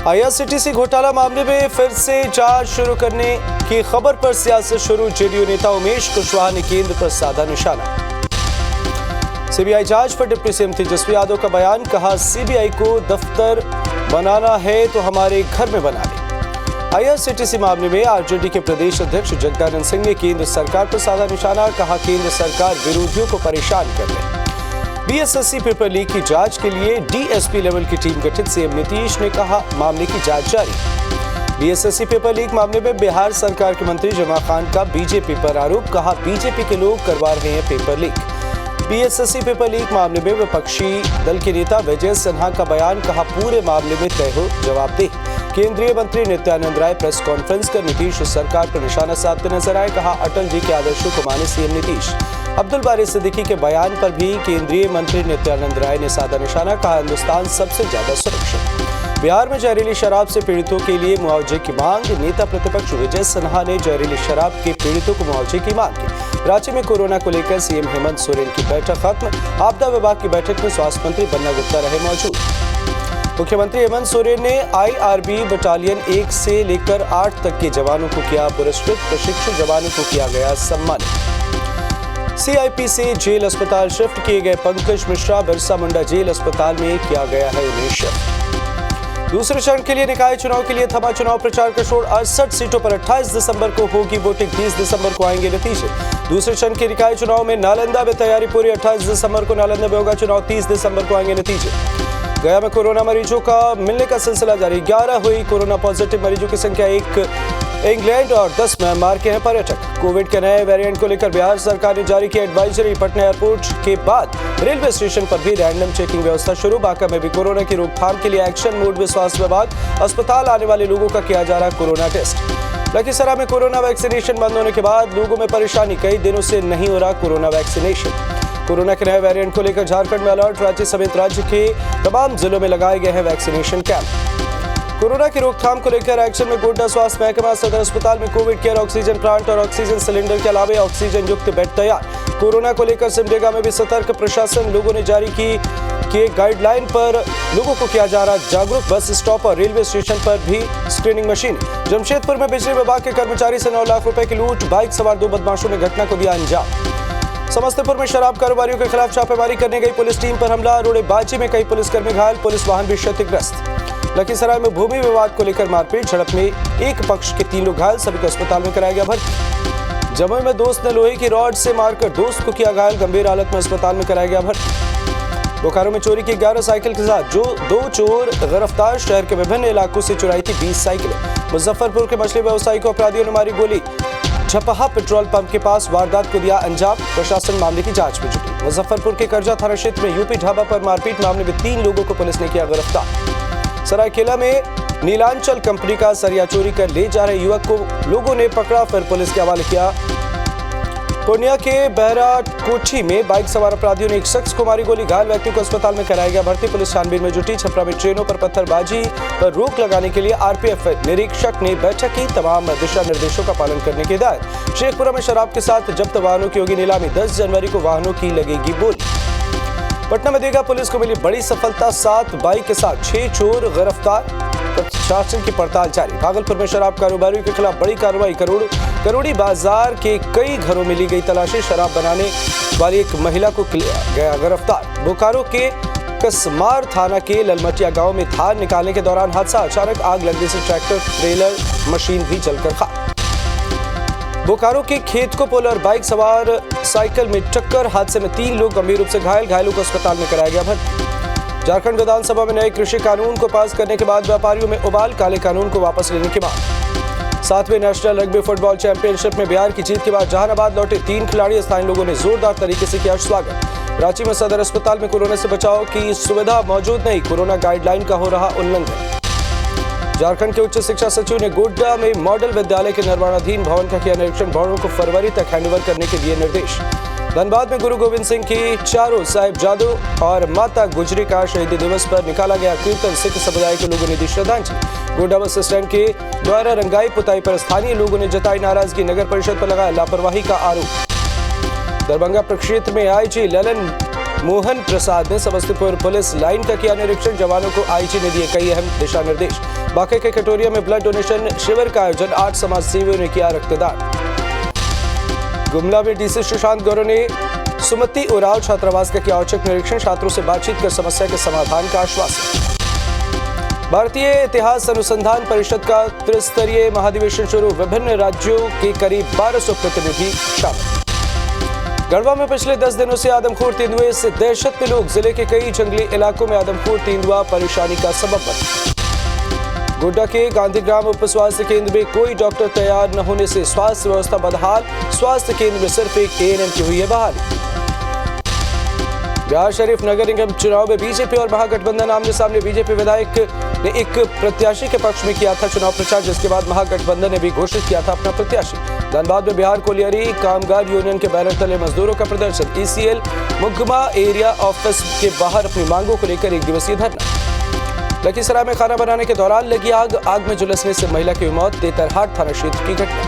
IRCTC घोटाला मामले में फिर से जांच शुरू करने की खबर पर सियासत शुरू। जेडीयू नेता उमेश कुशवाहा ने केंद्र पर साधा निशाना। सीबीआई जांच पर डिप्टी सीएम तेजस्वी यादव का बयान, कहा सीबीआई को दफ्तर बनाना है तो हमारे घर में बना ले। आईआरसीटीसी मामले में आरजेडी के प्रदेश अध्यक्ष जगदानंद सिंह ने केंद्र सरकार पर साधा निशाना। कहा केंद्र सरकार विरोधियों को परेशान कर रही। बीएसएससी पेपर लीक की जांच के लिए डीएसपी लेवल की टीम गठित, सीएम नीतीश ने कहा मामले की जांच जारी। बीएसएससी पेपर लीक मामले में बिहार सरकार के मंत्री जमा खान का बीजेपी पर आरोप, कहा बीजेपी के लोग करवा रहे हैं paper leak. BSSC paper leak मामले में विपक्षी दल के नेता विजय सिन्हा का बयान, कहा पूरे मामले में तय हो जवाबदेह। केंद्रीय मंत्री नित्यानंद राय प्रेस कॉन्फ्रेंस कर नीतीश सरकार पर निशाना साधते नजर आए, कहा अटल जी के आदर्शों को माने सीएम नीतीश। अब्दुल बारी सिद्दीकी के बयान पर भी केंद्रीय मंत्री नित्यानंद राय ने साधा निशाना, कहा हिंदुस्तान सबसे ज्यादा सुरक्षित। बिहार में जहरीली शराब से पीड़ितों के लिए मुआवजे की मांग, नेता प्रतिपक्ष विजय सिन्हा ने जहरीली शराब के पीड़ितों को मुआवजे की मांग की। रांची में कोरोना को लेकर सीएम हेमंत सोरेन की बैठक खत्म। आपदा विभाग की बैठक में स्वास्थ्य मंत्री बन्ना गुप्ता रहे मौजूद। मुख्यमंत्री हेमंत सोरेन ने आईआरबी बटालियन 1 से लेकर 8 तक के जवानों को किया पुरस्कृत, प्रशिक्षु जवानों को किया गया सम्मानित। सीआईपी से जेल अस्पताल शिफ्ट किए गए पंकज मिश्रा, बिरसा मुंडा जेल अस्पताल में किया गया है उन्हें शिफ्ट। दूसरे चरण के लिए निकाय चुनाव के लिए थमा चुनाव प्रचार का शोर। 68 सीटों पर 28 दिसंबर को होगी वोटिंग, 30 दिसंबर को आएंगे नतीजे। दूसरे चरण के निकाय चुनाव में नालंदा में तैयारी पूरी, 28 दिसंबर को नालंदा में होगा चुनाव, 30 दिसंबर को आएंगे नतीजे। गया में कोरोना मरीजों का मिलने का सिलसिला जारी, 11 हुई कोरोना पॉजिटिव मरीजों की संख्या, 1 इंग्लैंड और 10 म्यांमार के हैं पर्यटक। कोविड के नए वेरिएंट को लेकर बिहार सरकार ने जारी की एडवाइजरी। पटना एयरपोर्ट के बाद रेलवे स्टेशन पर भी रैंडम चेकिंग व्यवस्था शुरू। बांका में भी कोरोना की रोकथाम के लिए एक्शन मोड में स्वास्थ्य विभाग, अस्पताल आने वाले लोगों का किया जा रहा कोरोना टेस्ट। लखीसराय में कोरोना वैक्सीनेशन बंद होने के बाद लोगों में परेशानी, कई दिनों से नहीं हो रहा कोरोना वैक्सीनेशन। कोरोना के नए वेरिएंट को लेकर झारखंड में अलर्ट, राज्य समेत राज्य के तमाम जिलों में लगाए गए हैं वैक्सीनेशन कैंप। कोरोना की रोकथाम को लेकर एक्शन में गोड्डा स्वास्थ्य महकमा, सदर अस्पताल में कोविड केयर ऑक्सीजन प्लांट और ऑक्सीजन सिलेंडर के अलावा ऑक्सीजन युक्त बेड तैयार। कोरोना को लेकर सिमडेगा में भी सतर्क प्रशासन, लोगों ने जारी की गाइडलाइन पर लोगों को किया जा रहा जागरूक। बस स्टॉप और रेलवे स्टेशन पर भी स्क्रीनिंग मशीन। जमशेदपुर में बिजली विभाग के कर्मचारी से 9 लाख रुपए की लूट, बाइक सवार 2 बदमाशों ने घटना को दिया अंजाम। समस्तीपुर में शराब कारोबारियों के खिलाफ छापेमारी करने गई पुलिस टीम पर हमला, रोड़ेबाजी में कई पुलिसकर्मी घायल, पुलिस वाहन भी क्षतिग्रस्त। लखीसराय में भूमि विवाद को लेकर मारपीट, झड़प में एक पक्ष के 3 लोग घायल, सभी को अस्पताल में कराया गया भर्ती। जमुई में दोस्त ने लोहे की रॉड से मारकर दोस्त को किया घायल, गंभीर हालत में अस्पताल में कराया गया भर्ती। बोकारो में चोरी की 11 साइकिल के साथ 2 चोर गिरफ्तार, शहर के विभिन्न इलाकों से चुराई थी 20 साइकिलें। मुजफ्फरपुर के मछली व्यवसायी को अपराधियों ने मारी गोली, झपहा पेट्रोल पंप के पास वारदात को दिया अंजाम, प्रशासन मामले की जांच में जुटी। मुजफ्फरपुर के करजा थाना क्षेत्र में यूपी ढाबा पर मारपीट मामले में 3 लोगों को पुलिस ने किया गिरफ्तार। सरायकेला में नीलांचल कंपनी का सरिया चोरी कर ले जा रहे युवक को लोगों ने पकड़ा, फिर पुलिस के हवाले किया। पूर्णिया के बहरा कोठी में बाइक सवार अपराधियों ने एक शख्स को मारी गोली, घायल व्यक्ति को अस्पताल में कराया गया भर्ती, पुलिस छानबीन में जुटी। छपरा में ट्रेनों पर पत्थरबाजी पर रोक लगाने के लिए आरपीएफ निरीक्षक ने बैठक की, तमाम दिशा निर्देशों का पालन करने की हिदायत। शेखपुरा में शराब के साथ जब्त वाहनों की होगी नीलामी, 10 जनवरी को वाहनों की लगेगी बोली। पटना में देगा पुलिस को मिली बड़ी सफलता, 7 बाइक के साथ 6 चोर गिरफ्तार, प्रशासन की पड़ताल जारी। भागलपुर में शराब कारोबारियों के खिलाफ बड़ी कार्रवाई, करोड़ी बाजार के कई घरों में ली गई तलाशी, शराब बनाने वाली एक महिला को गया गिरफ्तार। बोकारो के कसमार थाना के ललमटिया गांव में धान निकालने के दौरान हादसा, अचानक आग लगने से ट्रैक्टर ट्रेलर मशीन भी जलकर खाक। बोकारो के खेत को पुल और बाइक सवार साइकिल में टक्कर, हादसे में 3 लोग गंभीर रूप से घायल, घायलों को अस्पताल में कराया गया भर्ती। झारखंड विधानसभा में नए कृषि कानून को पास करने के बाद व्यापारियों में उबाल, काले कानून को वापस लेने की मांग। 7वें नेशनल रग्बी फुटबॉल चैंपियनशिप में बिहार की जीत के बाद जहानाबाद लौटे 3 खिलाड़ी, स्थानीय लोगों ने जोरदार तरीके से किया स्वागत। रांची में सदर अस्पताल में कोरोना से बचाव की सुविधा मौजूद नहीं, कोरोना गाइडलाइन का हो रहा उल्लंघन। झारखंड के उच्च शिक्षा सचिव ने गोड्डा में मॉडल विद्यालय के निर्माणाधीन भवन का किया निरीक्षण, भवनों को फरवरी तक हैंडओवर करने के दिए निर्देश। धनबाद में गुरु गोविंद सिंह की चारों साहिबजादों और माता गुजरी का शहीदी दिवस पर निकाला गया कीर्तन, सिख समुदाय के लोगों ने दी श्रद्धांजलि। गोड्डा बस स्टैंड के द्वारा रंगाई पुताई पर स्थानीय लोगों ने जताई नाराजगी, नगर परिषद पर लगाया लापरवाही का आरोप। दरभंगा प्रक्षेत्र में आईजी ललन मोहन प्रसाद ने समस्तीपुर पुलिस लाइन का किया निरीक्षण। जवानों को आईजी ने दिए कई अहम दिशा निर्देश। बांके के कटोरिया में ब्लड डोनेशन शिविर का आयोजन। 8 समाज सेवियों ने किया रक्तदान। गुमला में डीसी सुशांत गौरव ने सुमति उराव छात्रावास का किया औचक निरीक्षण। छात्रों से बातचीत कर समस्या के समाधान का आश्वासन। भारतीय इतिहास अनुसंधान परिषद का त्रिस्तरीय महाधिवेशन शुरू। विभिन्न राज्यों के करीब 1200 प्रतिनिधि शामिल। गढ़वा में पिछले 10 दिनों से आदमखोर तेंदुए से दहशत में लोग। जिले के कई जंगली इलाकों में आदमखोर तेंदुआ परेशानी का सबब बना। गोड्डा के गांधीग्राम उप स्वास्थ्य केंद्र में कोई डॉक्टर तैयार न होने से स्वास्थ्य व्यवस्था बदहाल। स्वास्थ्य केंद्र में सिर्फ एक एएनएम की हुई है बहाली। बिहार शरीफ नगर निगम चुनाव में बीजेपी और महागठबंधन आमने सामने। बीजेपी विधायक ने एक प्रत्याशी के पक्ष में किया था चुनाव प्रचार, जिसके बाद महागठबंधन ने भी घोषित किया था अपना प्रत्याशी। धनबाद में बिहार कोलियरी कामगार यूनियन के बैनर तले मजदूरों का प्रदर्शन। ईसीएल मुगमा एरिया ऑफिस के बाहर अपनी मांगों को लेकर 1 दिवसीय धरना। लखीसराय में खाना बनाने के दौरान लगी आग में झुलसने से महिला की मौत। तेतरहाट थाना क्षेत्र की घटना।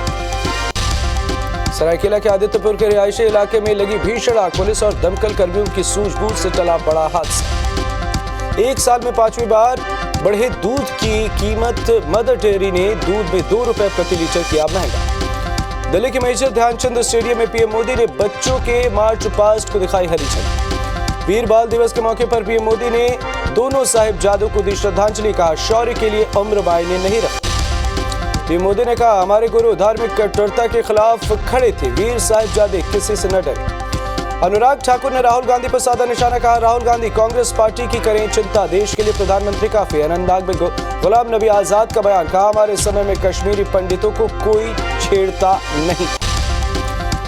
सरायकेला के आदित्यपुर के रिहायशी इलाके में लगी भीषण आग। पुलिस और दमकल कर्मियों की सूझबूझ से टला बड़ा हादसा। 1 साल में 5वीं बार बढ़े दूध की कीमत। मदर डेयरी ने दूध में 2 रुपए प्रति लीटर किया महंगा। दिल्ली के मेजर ध्यानचंद स्टेडियम में पीएम मोदी ने बच्चों के मार्च पास्ट को दिखाई हरी झंडी। वीर बाल दिवस के मौके पर पीएम मोदी ने दोनों साहिबजादों को दी श्रद्धांजलि। कहा शौर्य के लिए उम्र मायने नहीं रखती। पीएम मोदी ने कहा हमारे गुरु धार्मिक कट्टरता के खिलाफ खड़े थे। वीर साहिबजादे किसी से न डरे। अनुराग ठाकुर ने राहुल गांधी पर साधा निशाना। कहा राहुल गांधी कांग्रेस पार्टी की करें चिंता, देश के लिए प्रधानमंत्री काफी। अनंतनाग में गुलाम नबी आजाद का बयान। कहा हमारे समय में कश्मीरी पंडितों को कोई छेड़ता नहीं।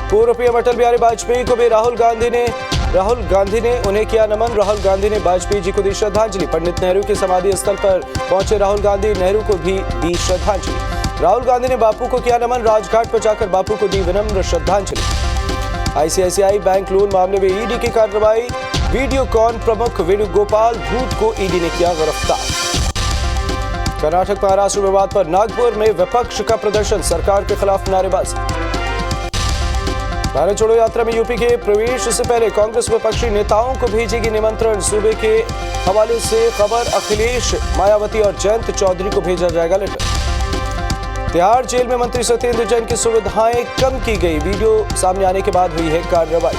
पूर्व पीएम अटल बिहारी वाजपेयी को भी राहुल गांधी ने उन्हें किया नमन। राहुल गांधी ने वाजपेयी जी को दी श्रद्धांजलि। पंडित नेहरू के समाधि स्थल पर पहुंचे राहुल गांधी, नेहरू को भी दी श्रद्धांजलि। राहुल गांधी ने बापू को किया नमन। राजघाट पर जाकर बापू को दी विनम्र श्रद्धांजलि। आईसीआईसीआई बैंक लोन मामले में ईडी की कार्रवाई। वीडियोकॉन प्रमुख वेणुगोपाल धूत को ईडी ने किया गिरफ्तार। कर्नाटक महाराष्ट्र विवाद पर नागपुर में विपक्ष का प्रदर्शन। सरकार के खिलाफ नारेबाजी। भारत जोड़ो यात्रा में यूपी के प्रवेश से पहले कांग्रेस विपक्षी नेताओं को भेजेगी निमंत्रण। सूबे के हवाले से खबर। अखिलेश, मायावती और जयंत चौधरी को भेजा जाएगा लेटर। तिहाड़ जेल में मंत्री सत्येंद्र जैन की सुविधाएं कम की गई। वीडियो सामने आने के बाद हुई है कार्रवाई।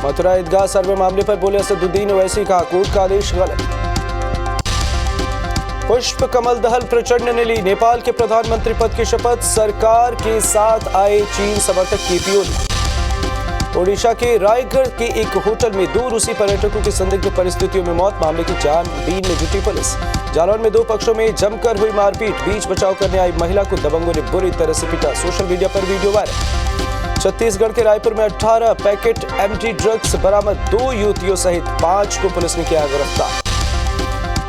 मथुरा ईदगाह सर्वे मामले पर बोले असदुद्दीन ओवैसी। कहा कोर्ट का आदेश गलत। पुष्प कमल दहल प्रचंड ने ली नेपाल के प्रधानमंत्री पद की शपथ। सरकार के साथ आए चीन समर्थक की पीओली। ओडिशा के रायगढ़ के एक होटल में 2 रूसी पर्यटकों की संदिग्ध परिस्थितियों में मौत। मामले की छानबीन में जुटी पुलिस। जालौन में 2 पक्षों में जमकर हुई मारपीट। बीच बचाव करने आई महिला को दबंगों ने बुरी तरह से पीटा। सोशल मीडिया पर वीडियो वायरल। छत्तीसगढ़ के रायपुर में 18 पैकेट एमटी ड्रग्स बरामद। 2 युवतियों सहित 5 को पुलिस ने किया गिरफ्तार।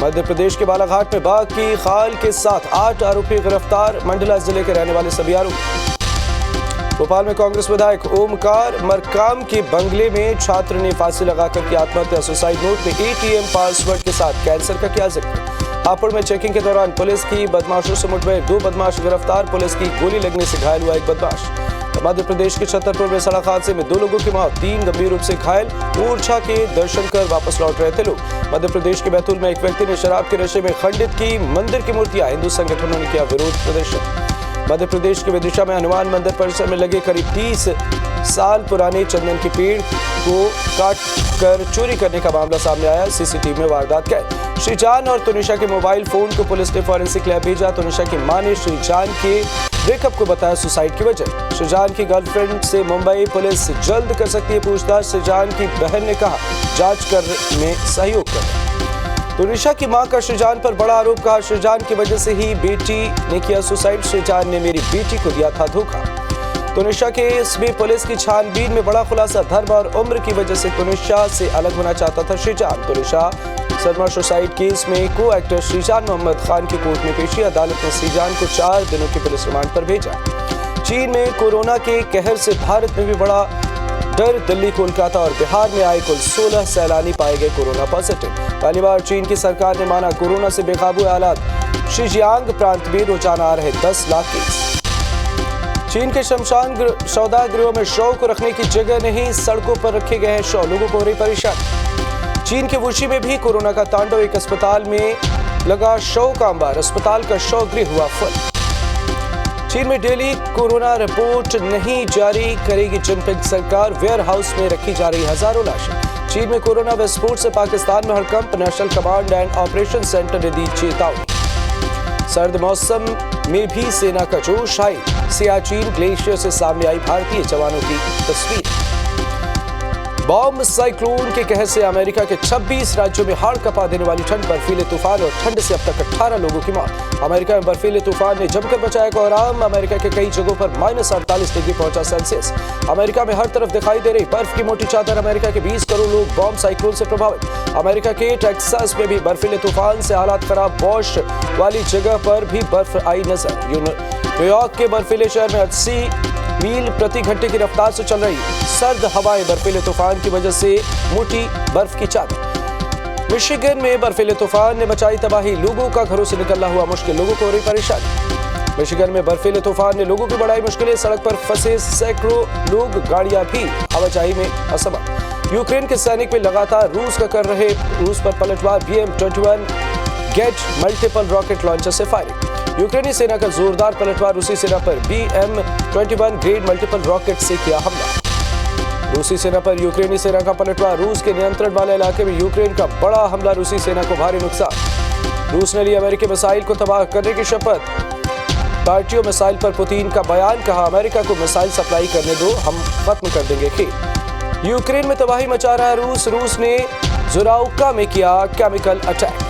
मध्य प्रदेश के बालाघाट में बाघ की खाल के साथ 8 आरोपी गिरफ्तार। मंडला जिले के रहने वाले सभी आरोपी। भोपाल में कांग्रेस विधायक ओमकार मरकाम के बंगले में छात्र ने फांसी लगाकर की आत्महत्या। सुसाइड नोट में एटीएम पासवर्ड के साथ कैंसर का किया जिक्र। हापुड़ में चेकिंग के दौरान पुलिस की बदमाशों से मुठभेड़। 2 बदमाश गिरफ्तार। पुलिस की गोली लगने से घायल हुआ एक बदमाश। मध्य प्रदेश के छतरपुर में सड़क हादसे में 2 लोगों की मौत। 3 गंभीर रूप से घायल। ऊर्जा के दर्शन कर वापस लौट रहे थे लोग। मध्य प्रदेश के बैतूल में एक व्यक्ति ने शराब के नशे में खंडित की मंदिर की मूर्तियां। हिंदू संगठनों ने किया विरोध प्रदर्शन। मध्य प्रदेश के विदिशा में हनुमान मंदिर परिसर में लगे करीब 30 साल पुराने चंदन के पेड़ को काट कर चोरी करने का मामला सामने आया। सीसीटीवी में वारदात कैद। श्रीजान और तुनिशा के मोबाइल फोन को पुलिस ने फॉरेंसिक लैब भेजा। तुनिशा की मां ने श्रीजान के ब्रेकअप को बताया सुसाइड की वजह। श्रीजान की गर्लफ्रेंड से मुंबई पुलिस जल्द कर सकती है पूछताछ। श्रीजान की बहन ने कहा जांच करने में सहयोग करें। तुनिशा की मां का श्रीजान पर बड़ा आरोप। कहा श्रीजान की वजह से ही बेटी ने किया सुसाइड। श्रीजान ने मेरी बेटी को दिया था धोखा। तुनिशा केस में पुलिस की छानबीन में बड़ा खुलासा। धर्म और उम्र की वजह से तुनिशा से अलग होना चाहता था श्रीजान। तुनिशा शर्मा सुसाइड केस में को एक्टर श्रीजान मोहम्मद खान की कोर्ट में पेशी। अदालत ने श्रीजान को 4 दिनों की पुलिस रिमांड पर भेजा। चीन में कोरोना के कहर से भारत में भी बड़ा डर। दिल्ली, कोलकाता और बिहार में आए कुल 16 सैलानी पाए गए कोरोना पॉजिटिव। पहली बार चीन की सरकार ने माना कोरोना से बेकाबू हालात। शिजियांग प्रांत में रोजाना आ रहे 10 लाख केस। चीन के शमशान सौदागृहों में शव को रखने की जगह नहीं, सड़कों पर रखे गए हैं शव, लोगों को हो रही परेशानी। चीन के वुशी में भी कोरोना का तांडव, एक अस्पताल में लगा शव का अंबार, अस्पताल का शव गृह हुआ फुल। चीन में डेली कोरोना रिपोर्ट नहीं जारी करेगी जिनपिंग सरकार, वेयर हाउस में रखी जा रही हजारों लाशें। चीन में कोरोना विस्फोट से पाकिस्तान में हड़कंप, national command and operation centre ने दी चेतावनी। सर्द मौसम में भी सेना का जोश, हाई सियाचिन ग्लेशियर से सामने आई भारतीय जवानों की तस्वीर। बॉम्ब साइक्लोन के कहर से अमेरिका के 26 राज्यों में हाड़ कपा देने वाली ठंड, बर्फीले तूफान और ठंड से अब तक 18 लोगों की मौत। अमेरिका में बर्फीले तूफान ने जमकर बचाया कोहराम, अमेरिका के कई जगहों पर -48 डिग्री पहुंचा सेल्सियस। अमेरिका में हर तरफ दिखाई दे रही बर्फ की मोटी चादर, अमेरिका के 20 करोड़ लोग बॉम्ब साइक्लोन से प्रभावित। अमेरिका के टेक्सास में भी बर्फीले तूफान से हालात खराब, वॉश वाली जगह पर भी बर्फ आई नजर। न्यूयॉर्क के बर्फीले शहर में 80 मील प्रति घंटे की रफ्तार से चल रही सर्द हवाएं, बर्फीले तूफान की वजह से मोटी बर्फ की चादर। मिशिगन में बर्फीले तूफान ने मचाई तबाही, लोगों का घरों से निकलना हुआ मुश्किल, लोगों को हो रही परेशानी। मिशिगन में बर्फीले तूफान ने लोगों की बढ़ाई मुश्किलें, सड़क पर फंसे सैकड़ों लोग, गाड़ियां भी आवाजाही में असमर्थ। यूक्रेन के सैनिक में लगातार रूस पर पलटवार, BM-21 गेट मल्टीपल रॉकेट लॉन्चर से फायरिंग। यूक्रेनी सेना का जोरदार पलटवार, रूसी सेना पर BM-21 ग्रेड मल्टीपल रॉकेट से किया हमला। रूसी सेना पर यूक्रेनी सेना का पलटवार, रूस के नियंत्रण वाले इलाके में यूक्रेन का बड़ा हमला, रूसी सेना को भारी नुकसान। रूस ने ली अमेरिकी मिसाइल को तबाह करने की शपथ, पार्टियों मिसाइल पर पुतिन का बयान, कहा अमेरिका को मिसाइल सप्लाई करने दो, हम खत्म कर देंगे खेल। यूक्रेन में तबाही मचा रहा है रूस ने जुराउका में किया केमिकल अटैक।